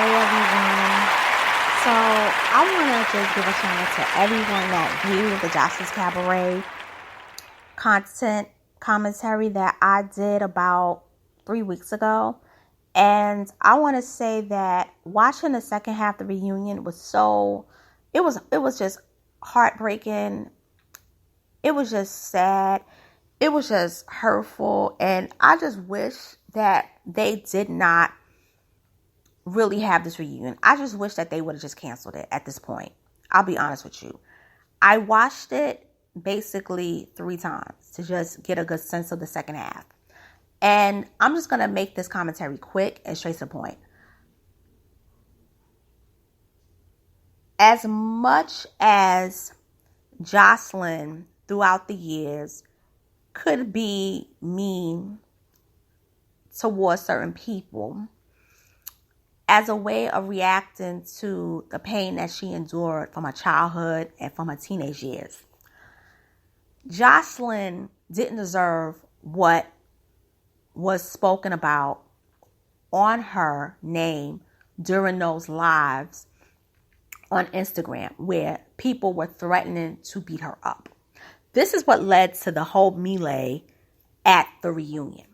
everyone. So I want to just give a shout out to everyone that viewed the Joseline'S Cabaret content commentary that I did about 3 weeks ago. And I want to say that watching the second half of the reunion it was just heartbreaking. It was just sad. It was just hurtful. And I just wish that they did not really have this reunion. I just wish that they would have just canceled it at this point. I'll be honest with you. I watched it basically 3 times to just get a good sense of the second half. And I'm just going to make this commentary quick and straight to the point. As much as Joseline throughout the years could be mean towards certain people as a way of reacting to the pain that she endured from her childhood and from her teenage years, Joseline didn't deserve what was spoken about on her name during those lives on Instagram where people were threatening to beat her up. This is what led to the whole melee at the reunion.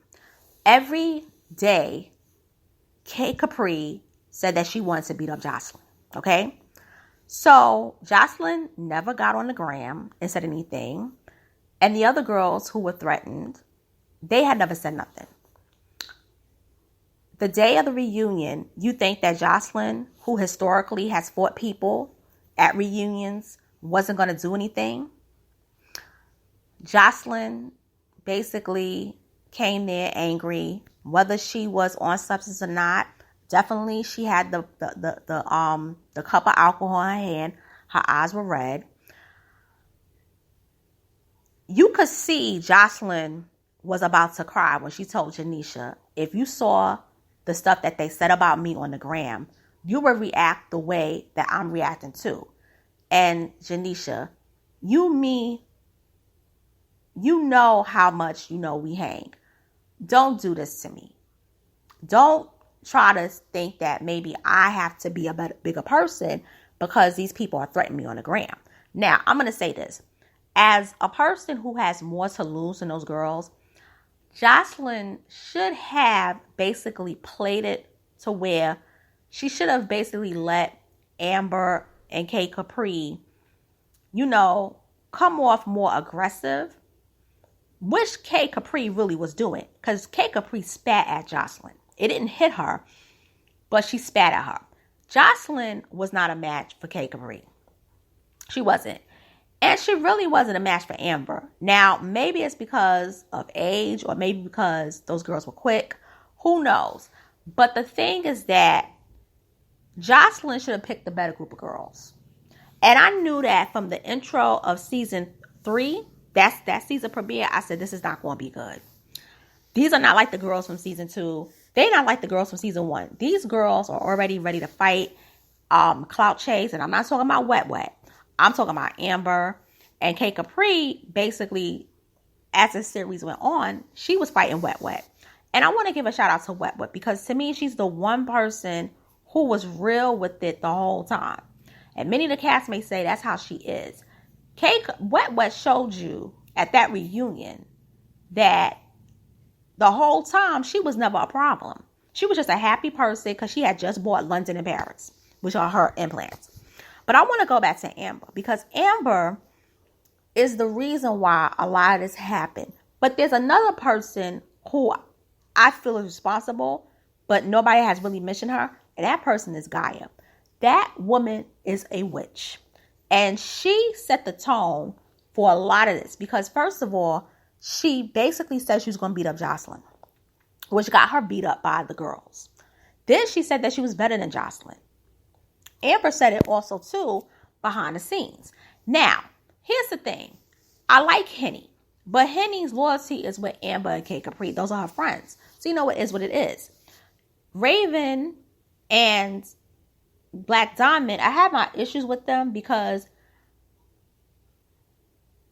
Every day, Kay Capri said that she wanted to beat up Joseline. Okay? So Joseline never got on the gram and said anything. And the other girls who were threatened, they had never said nothing. The day of the reunion, you think that Joseline, who historically has fought people at reunions, wasn't going to do anything? Joseline basically came there angry, whether she was on substance or not. Definitely, she had the cup of alcohol in her hand. Her eyes were red. You could see Joseline was about to cry when she told Janisha, if you saw the stuff that they said about me on the gram, you would react the way that I'm reacting to. And Janisha, you know how much we hang. Don't do this to me. Don't try to think that maybe I have to be a bigger person because these people are threatening me on the gram. Now, I'm going to say this. As a person who has more to lose than those girls, Joseline should have basically played it to where she should have basically let Amber and Kay Capri, come off more aggressive, which Kay Capri really was doing, because Kay Capri spat at Joseline. It didn't hit her, but she spat at her. Joseline was not a match for Kay Capri. She wasn't. And she really wasn't a match for Amber. Now, maybe it's because of age or maybe because those girls were quick. Who knows? But the thing is that Joseline should have picked the better group of girls. And I knew that from the intro of season 3, that season premiere, I said, this is not going to be good. These are not like the girls from season 2. They're not like the girls from season 1. These girls are already ready to fight, clout chase. And I'm not talking about wet. I'm talking about Amber and Kay Capri. Basically, as the series went on, she was fighting wet. And I want to give a shout out to Wet because to me, she's the one person who was real with it the whole time. And many of the cast may say that's how she is. Wet showed you at that reunion that the whole time she was never a problem. She was just a happy person because she had just bought London and Paris, which are her implants. But I want to go back to Amber because Amber is the reason why a lot of this happened. But there's another person who I feel is responsible, but nobody has really mentioned her. And that person is Gaia. That woman is a witch. And she set the tone for a lot of this. Because first of all, she basically said she was going to beat up Joseline, which got her beat up by the girls. Then she said that she was better than Joseline. Amber said it also, too, behind the scenes. Now, here's the thing. I like Henny, but Henny's loyalty is with Amber and Kay Capri. Those are her friends. So you know it is what it is. Raven and Black Diamond, I have my issues with them because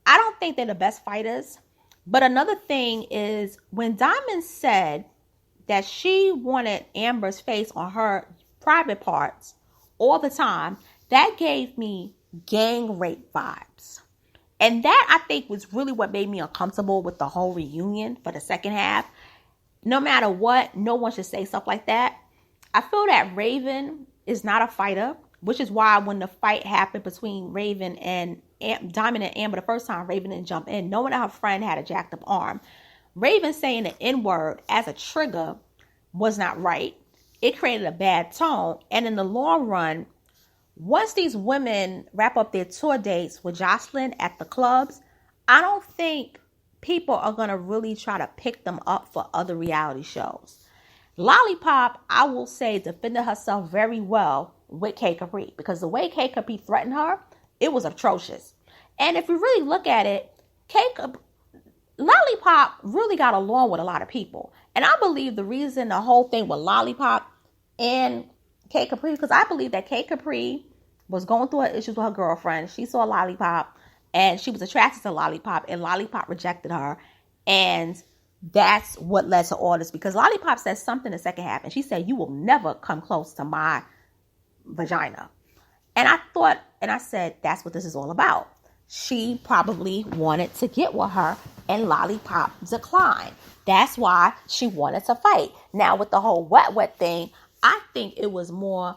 I don't think they're the best fighters. But another thing is when Diamond said that she wanted Amber's face on her private parts all the time, that gave me gang rape vibes. And that, I think, was really what made me uncomfortable with the whole reunion for the second half. No matter what, no one should say stuff like that. I feel that Raven is not a fighter, which is why when the fight happened between Raven and Diamond and Amber the first time, Raven didn't jump in, knowing that her friend had a jacked up arm. Raven saying the N-word as a trigger was not right. It created a bad tone. And in the long run, once these women wrap up their tour dates with Joseline at the clubs, I don't think people are going to really try to pick them up for other reality shows. Lollipop, I will say, defended herself very well with K Capri, because the way K Capri threatened her, it was atrocious. And if you really look at it, Lollipop really got along with a lot of people. And I believe the reason the whole thing with Lollipop and K Capri, because I believe that K Capri was going through her issues with her girlfriend. She saw Lollipop and she was attracted to Lollipop, and Lollipop rejected her. And that's what led to all this, because Lollipop said something in the second half, and she said, "You will never come close to my vagina." And I thought, and I said, that's what this is all about. She probably wanted to get with her, and Lollipop declined. That's why she wanted to fight. Now, with the whole Wet thing, I think it was more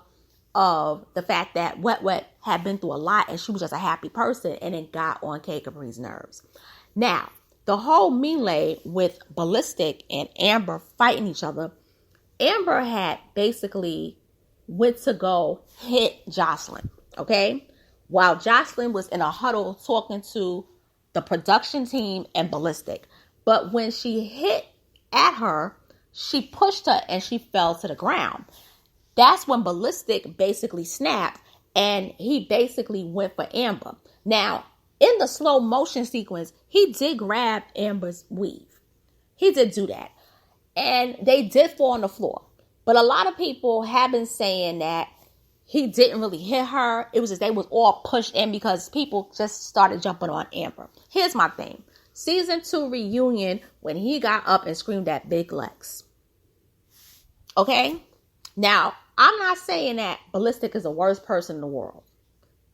of the fact that Wet had been through a lot, and she was just a happy person, and it got on K Capri's nerves. Now, the whole melee with Ballistic and Amber fighting each other, Amber had basically went to go hit Joseline, okay? While Joseline was in a huddle talking to the production team and Ballistic. But when she hit at her, she pushed her and she fell to the ground. That's when Ballistic basically snapped, and he basically went for Amber. Now, in the slow motion sequence, he did grab Amber's weave. He did do that. And they did fall on the floor. But a lot of people have been saying that he didn't really hit her. It was just they was all pushed in because people just started jumping on Amber. Here's my thing. Season 2 reunion, when he got up and screamed at Big Lex. Okay? Now, I'm not saying that Ballistic is the worst person in the world,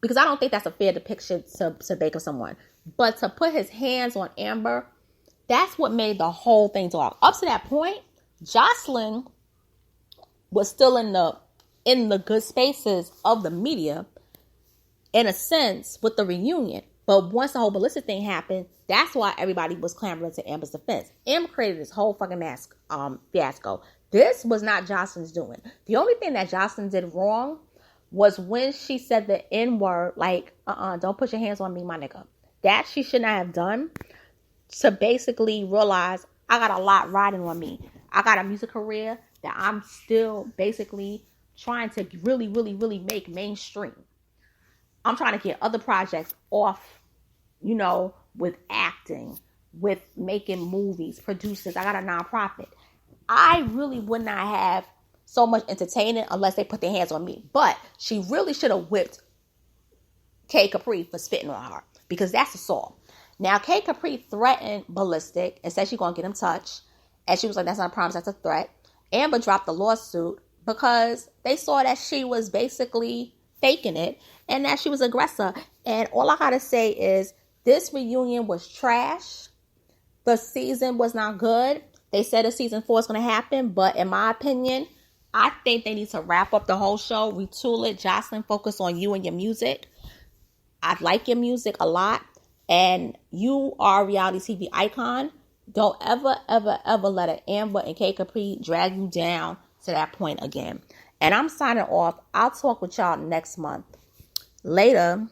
because I don't think that's a fair depiction to make of someone. But to put his hands on Amber, that's what made the whole thing talk. Up to that point, Joseline was still in the good spaces of the media, in a sense, with the reunion. But once the whole Ballistic thing happened, that's why everybody was clamoring to Amber's defense. Amber created this whole fucking fiasco. This was not Joseline's doing. The only thing that Joseline did wrong was when she said the N-word, like, don't put your hands on me, my nigga. That she should not have done, to basically realize I got a lot riding on me. I got a music career that I'm still basically trying to really, really, really make mainstream. I'm trying to get other projects off, with acting, with making movies, producers. I got a nonprofit. I really would not have so much entertainment unless they put their hands on me. But she really should have whipped K Capri for spitting on her, because that's assault. Now, K Capri threatened Ballistic and said she's going to get him touched. And she was like, that's not a promise, that's a threat. Amber dropped the lawsuit because they saw that she was basically faking it and that she was aggressive. And all I got to say is this reunion was trash. The season was not good. They said a season 4 is going to happen, but in my opinion, I think they need to wrap up the whole show, retool it. Joseline, focus on you and your music. I like your music a lot, and you are a reality TV icon. Don't ever, ever, ever let an Amber and K Capri drag you down to that point again. And I'm signing off. I'll talk with y'all next month. Later.